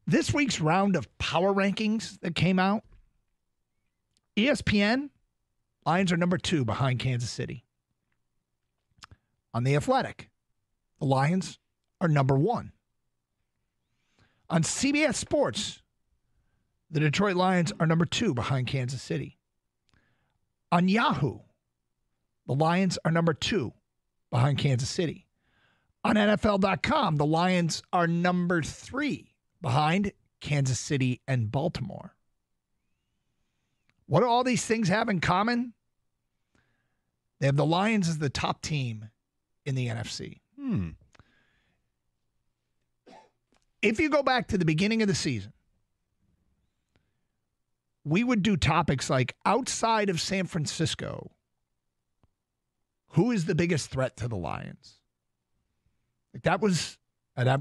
This week's round of power rankings that came out, ESPN, Lions are number 2 behind Kansas City. On The Athletic, the Lions are number 1. On CBS Sports, the Detroit Lions are number 2 behind Kansas City. On Yahoo, the Lions are number 2 behind Kansas City. On NFL.com, the Lions are number 3 behind Kansas City and Baltimore. What do all these things have in common? They have the Lions as the top team in the NFC. If you go back to the beginning of the season, we would do topics like outside of San Francisco, who is the biggest threat to the Lions? Like that was,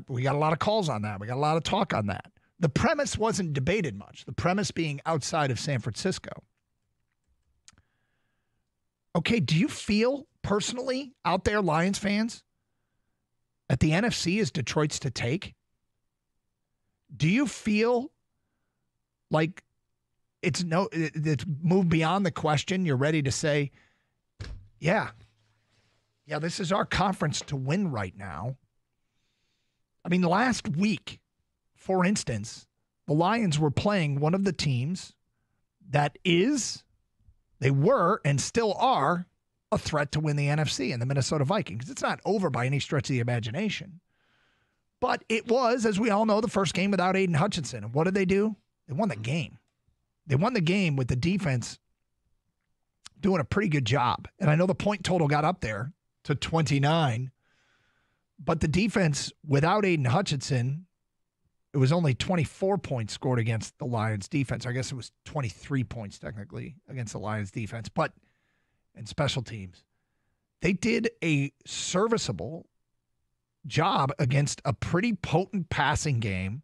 we got a lot of calls on that. We got a lot of talk on that. The premise wasn't debated much. The premise being outside of San Francisco. Okay, do you feel personally out there, Lions fans, that the NFC is Detroit's to take? Do you feel like it's moved beyond the question? You're ready to say, yeah, this is our conference to win right now. I mean, last week, for instance, the Lions were playing one of the teams that they were and still are a threat to win the NFC and the Minnesota Vikings. It's not over by any stretch of the imagination. But it was, as we all know, the first game without Aiden Hutchinson. And what did they do? They won the game. They won the game with the defense doing a pretty good job. And I know the point total got up there to 29. But the defense, without Aiden Hutchinson, it was only 24 points scored against the Lions defense. I guess it was 23 points technically against the Lions defense. But in special teams, they did a serviceable job against a pretty potent passing game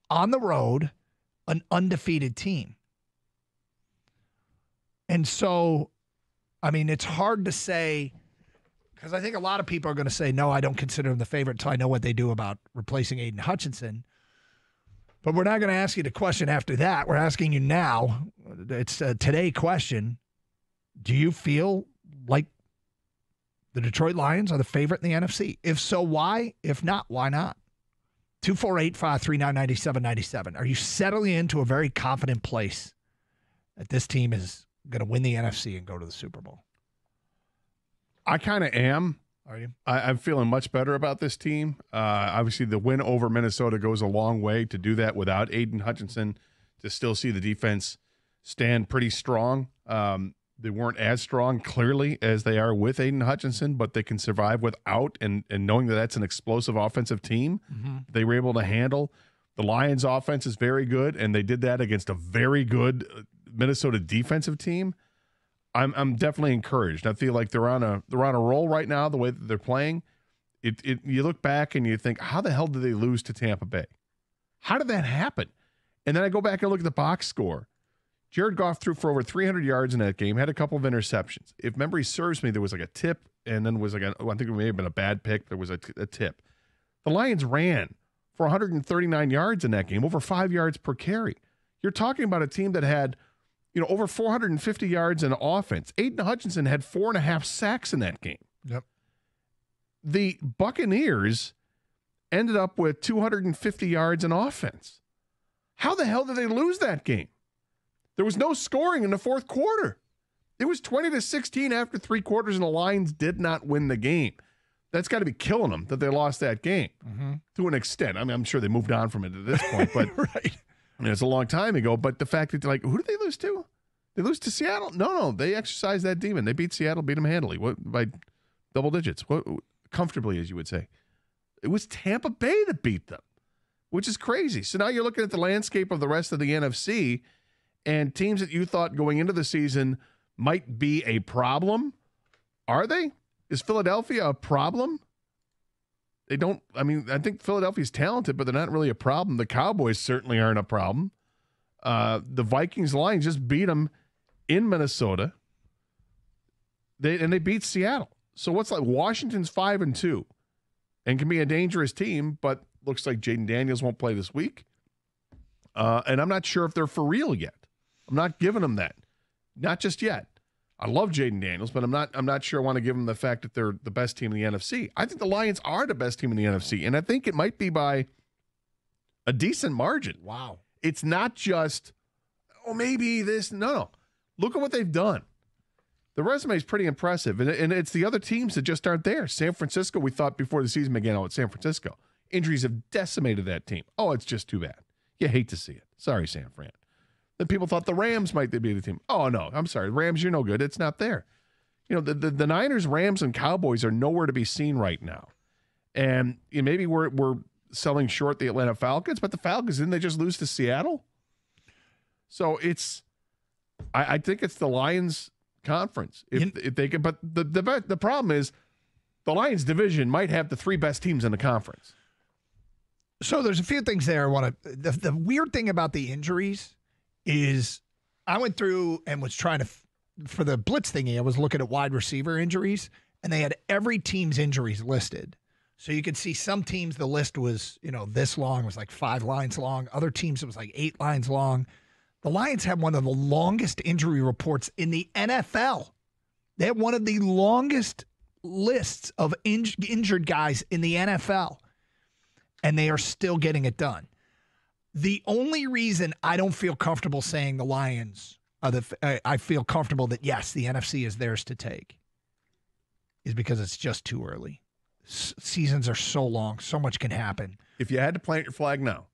on the road, an undefeated team. And so, I mean, it's hard to say, because I think a lot of people are going to say, no, I don't consider them the favorite until I know what they do about replacing Aiden Hutchinson. But we're not going to ask you the question after that. We're asking you now. It's a today question. Do you feel like the Detroit Lions are the favorite in the NFC? If so, why? If not, why not? 248-539-9797. Are you settling into a very confident place that this team is going to win the NFC and go to the Super Bowl? I kind of am. Are you? I'm feeling much better about this team. Obviously, the win over Minnesota goes a long way. To do that without Aiden Hutchinson, to still see the defense stand pretty strong. They weren't as strong, clearly, as they are with Aiden Hutchinson, but they can survive without, and knowing that that's an explosive offensive team, they were able to handle. The Lions' offense is very good, and they did that against a very good Minnesota defensive team. I'm definitely encouraged. I feel like they're on a roll right now, the way that they're playing. You look back and you think, how the hell did they lose to Tampa Bay? How did that happen? And then I go back and look at the box score. Jared Goff threw for over 300 yards in that game, had a couple of interceptions. If memory serves me, there was like a tip, and then was like I think it may have been a bad pick. There was a tip. The Lions ran for 139 yards in that game, over 5 yards per carry. You're talking about a team that had, over 450 yards in offense. Aiden Hutchinson had 4.5 sacks in that game. Yep. The Buccaneers ended up with 250 yards in offense. How the hell did they lose that game? There was no scoring in the fourth quarter. It was 20-16 after 3 quarters, and the Lions did not win the game. That's got to be killing them that they lost that game to an extent. I mean, I'm sure they moved on from it at this point, but right. I mean, it's a long time ago. But the fact that, who did they lose to? They lose to Seattle? No, they exercised that demon. They beat Seattle, beat them handily, by double digits, comfortably, as you would say. It was Tampa Bay that beat them, which is crazy. So now you're looking at the landscape of the rest of the NFC, and teams that you thought going into the season might be a problem. Are they? Is Philadelphia a problem? I think Philadelphia's talented, but they're not really a problem. The Cowboys certainly aren't a problem. The Vikings Lions just beat them in Minnesota. They beat Seattle. So what's like Washington's 5-2 and can be a dangerous team, but looks like Jaden Daniels won't play this week. And I'm not sure if they're for real yet. I'm not giving them that. Not just yet. I love Jaden Daniels, but I'm not sure I want to give them the fact that they're the best team in the NFC. I think the Lions are the best team in the NFC, and I think it might be by a decent margin. Wow. It's not just, maybe this. No. Look at what they've done. The resume is pretty impressive, and it's the other teams that just aren't there. San Francisco, we thought before the season began, it's San Francisco. Injuries have decimated that team. Oh, it's just too bad. You hate to see it. Sorry, San Fran. Then people thought the Rams might be the team. Oh, no, I'm sorry. Rams, you're no good. It's not there. The Niners, Rams, and Cowboys are nowhere to be seen right now. And maybe we're selling short the Atlanta Falcons, but the Falcons, didn't they just lose to Seattle? So I think it's the Lions conference. If they could, but the problem is the Lions division might have the 3 best teams in the conference. So there's a few things there. The weird thing about the injuries is I went through and was trying to, for the blitz thingy, I was looking at wide receiver injuries, and they had every team's injuries listed. So you could see some teams, the list was, this long, it was like 5 lines long. Other teams, it was like 8 lines long. The Lions had one of the longest injury reports in the NFL. They had one of the longest lists of injured guys in the NFL, and they are still getting it done. The only reason I don't feel comfortable saying the Lions I feel comfortable that, yes, the NFC is theirs to take, is because it's just too early. Seasons are so long. So much can happen. If you had to plant your flag now.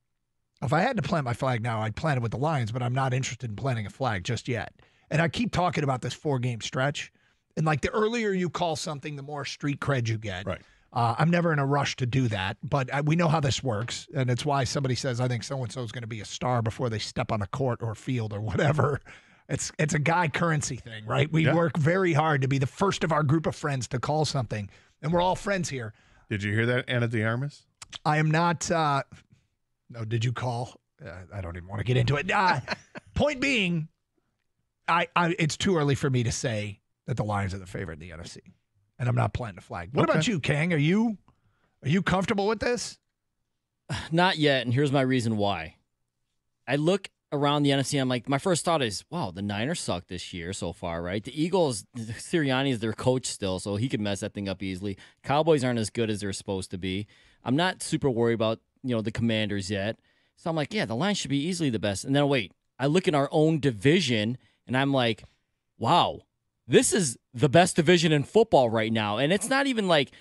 If I had to plant my flag now, I'd plant it with the Lions, but I'm not interested in planting a flag just yet. And I keep talking about this 4-game stretch. And like the earlier you call something, the more street cred you get. Right. I'm never in a rush to do that, but we know how this works. And it's why somebody says, I think so-and-so is going to be a star before they step on a court or field or whatever. It's a guy currency thing, right? We work very hard to be the first of our group of friends to call something. And we're all friends here. Did you hear that, Anna de Armas? I am not. No, did you call? I don't even want to get into it. Point being, it's too early for me to say that the Lions are the favorite in the NFC. And I'm not planting a flag. What about you, Kang? Are you comfortable with this? Not yet, and here's my reason why. I look around the NFC, I'm like, my first thought is, wow, the Niners suck this year so far, right? The Eagles, Sirianni is their coach still, so he could mess that thing up easily. Cowboys aren't as good as they're supposed to be. I'm not super worried about, the Commanders yet. So I'm like, yeah, the Lions should be easily the best. And then wait, I look in our own division, and I'm like, wow, this is the best division in football right now. And it's not even like,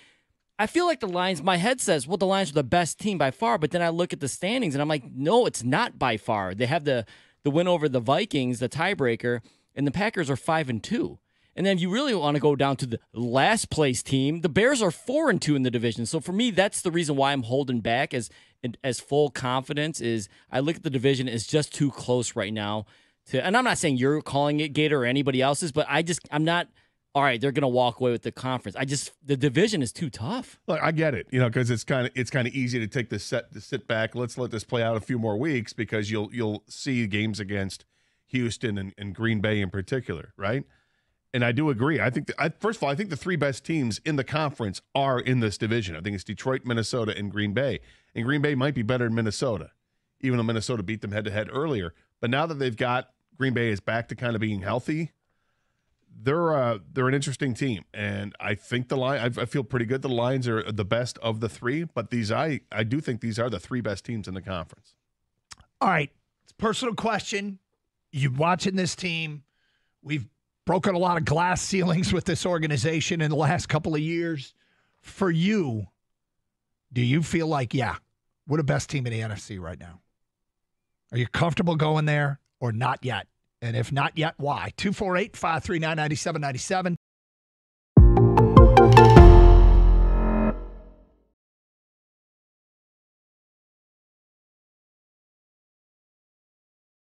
I feel like the Lions, my head says, well, the Lions are the best team by far. But then I look at the standings and I'm like, no, it's not by far. They have the win over the Vikings, the tiebreaker, and the Packers are 5-2. And then if you really want to go down to the last place team, the Bears are 4-2 in the division. So for me, that's the reason why I'm holding back as full confidence is I look at the division, it's just too close right now. And I'm not saying you're calling it, Gator, or anybody else's, but I'm not, all right, they're going to walk away with the conference. The division is too tough. Look, I get it, because it's kind of easy to sit back. Let's let this play out a few more weeks because you'll see games against Houston and Green Bay in particular, right? And I do agree. I think first of all, I think the 3 best teams in the conference are in this division. I think it's Detroit, Minnesota, and Green Bay. And Green Bay might be better than Minnesota, even though Minnesota beat them head-to-head earlier. But now that they've got Green Bay is back to kind of being healthy, they're an interesting team, and I think I feel pretty good. The Lions are the best of the 3, but I do think these are the 3 best teams in the conference. All right, it's a personal question. You watching this team? We've broken a lot of glass ceilings with this organization in the last couple of years. For you, do you feel like, we're the best team in the NFC right now? Are you comfortable going there or not yet? And if not yet, why? 248-539-9797.